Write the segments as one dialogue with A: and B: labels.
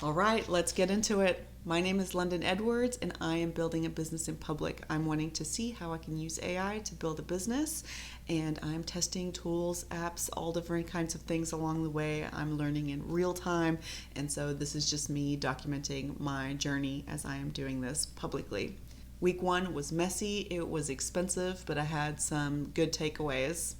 A: All right, let's get into it. My name is London Edwards, and I am building a business in public. I'm wanting to see how I can use AI to build a business, and I'm testing tools, apps, all different kinds of things along the way. I'm learning in real time, and so this is just me documenting my journey as I am doing this publicly. Week 1 was messy, it was expensive, but I had some good takeaways.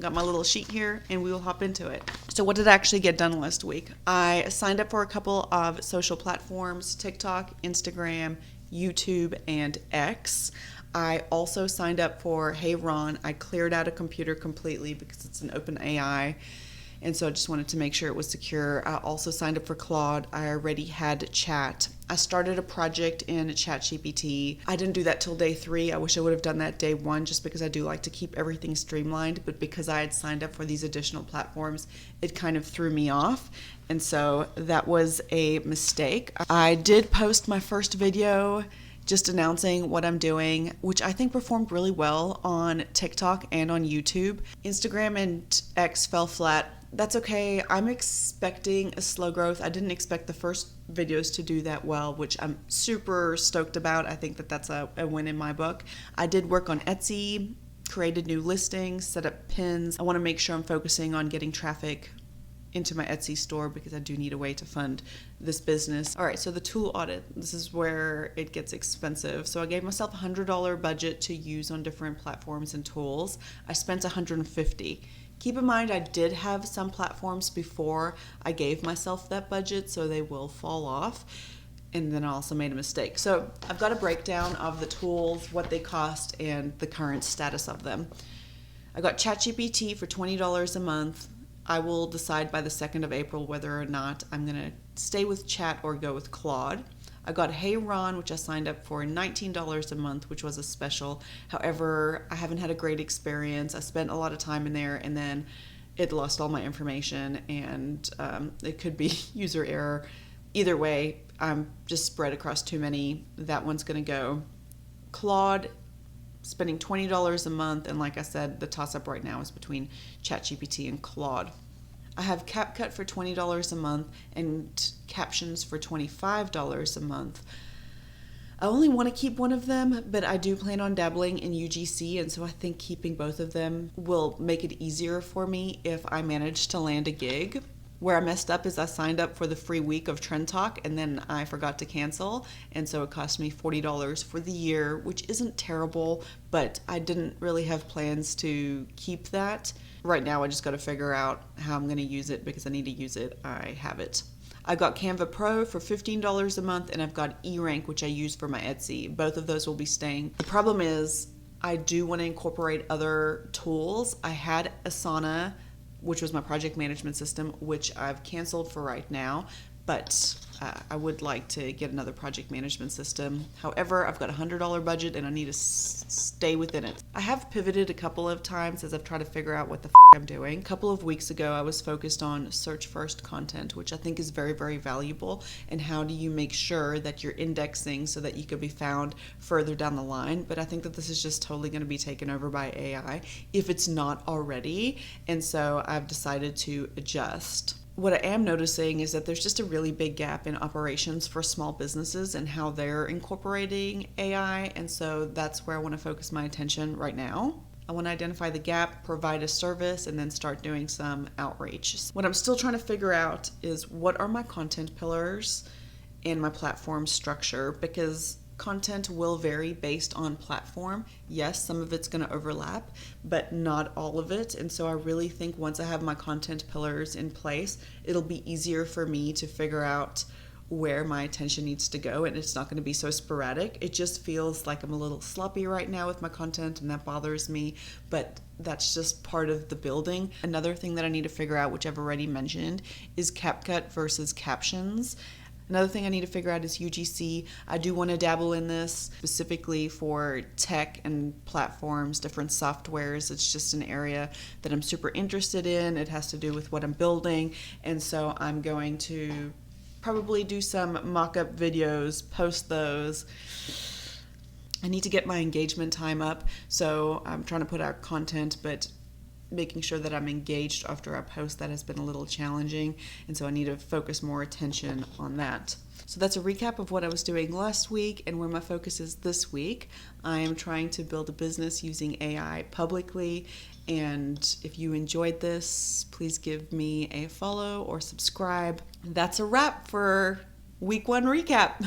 A: Got my little sheet here and we will hop into it. So what did I actually get done last week? I signed up for a couple of social platforms, TikTok, Instagram, YouTube, and X. I also signed up for HeyRon. I cleared out a computer completely because it's an open AI. And so I just wanted to make sure it was secure. I also signed up for Claude. I already had chat. I started a project in ChatGPT. I didn't do that till day 3. I wish I would have done that day 1 just because I do like to keep everything streamlined. But because I had signed up for these additional platforms, it kind of threw me off. And so that was a mistake. I did post my first video just announcing what I'm doing, which I think performed really well on TikTok and on YouTube. Instagram and X fell flat. That's okay. I'm expecting a slow growth. I didn't expect the first videos to do that well, which I'm super stoked about. I think that that's a win in my book. I did work on Etsy, created new listings, set up pins. I want to make sure I'm focusing on getting traffic into my Etsy store because I do need a way to fund this business. All right, so the tool audit, this is where it gets expensive. So I gave myself a $100 budget to use on different platforms and tools. I spent $150. Keep in mind, I did have some platforms before I gave myself that budget, so they will fall off. And then I also made a mistake. So I've got a breakdown of the tools, what they cost, and the current status of them. I got ChatGPT for $20 a month. I will decide by the 2nd of April whether or not I'm going to stay with Chat or go with Claude. I got HeyRon, which I signed up for $19 a month, which was a special. However, I haven't had a great experience. I spent a lot of time in there and then it lost all my information and it could be user error. Either way, I'm just spread across too many. That one's going to go. Claude, spending $20 a month, and like I said, the toss-up right now is between ChatGPT and Claude. I have CapCut for $20 a month and Captions for $25 a month. I only want to keep one of them, but I do plan on dabbling in UGC, and so I think keeping both of them will make it easier for me if I manage to land a gig. Where I messed up is I signed up for the free week of TrendTok and then I forgot to cancel, and so it cost me $40 for the year, which isn't terrible, but I didn't really have plans to keep that. Right now I just got to figure out how I'm going to use it because I need to use it. I have it. I've got Canva Pro for $15 a month, and I've got eRank, which I use for my Etsy. Both of those will be staying. The problem is I do want to incorporate other tools. I had Asana, which was my project management system, which I've canceled for right now, but I would like to get another project management system. However, I've got a $100 budget and I need to stay within it. I have pivoted a couple of times as I've tried to figure out what the I'm doing. A couple of weeks ago, I was focused on search first content, which I think is very, very valuable. And how do you make sure that you're indexing so that you could be found further down the line? But I think that this is just totally going to be taken over by AI if it's not already. And so I've decided to adjust. What I am noticing is that there's just a really big gap in operations for small businesses and how they're incorporating AI. And so that's where I want to focus my attention right now. I want to identify the gap, provide a service, and then start doing some outreach. What I'm still trying to figure out is what are my content pillars and my platform structure, because content will vary based on platform. Yes, some of it's going to overlap, but not all of it. And so I really think once I have my content pillars in place, it'll be easier for me to figure out where my attention needs to go, and it's not going to be so sporadic. It just feels like I'm a little sloppy right now with my content, and that bothers me, but that's just part of the building. Another thing that I need to figure out, which I've already mentioned, is CapCut versus Captions. Another thing I need to figure out is UGC. I do want to dabble in this specifically for tech and platforms, different softwares. It's just an area that I'm super interested in. It has to do with what I'm building, and so I'm going to probably do some mock-up videos, post those. I need to get my engagement time up, so I'm trying to put out content, but making sure that I'm engaged after a post that has been a little challenging, and so I need to focus more attention on that. So that's a recap of what I was doing last week and where my focus is this week. I am trying to build a business using AI publicly, and if you enjoyed this, please give me a follow or subscribe. That's a wrap for week 1 recap.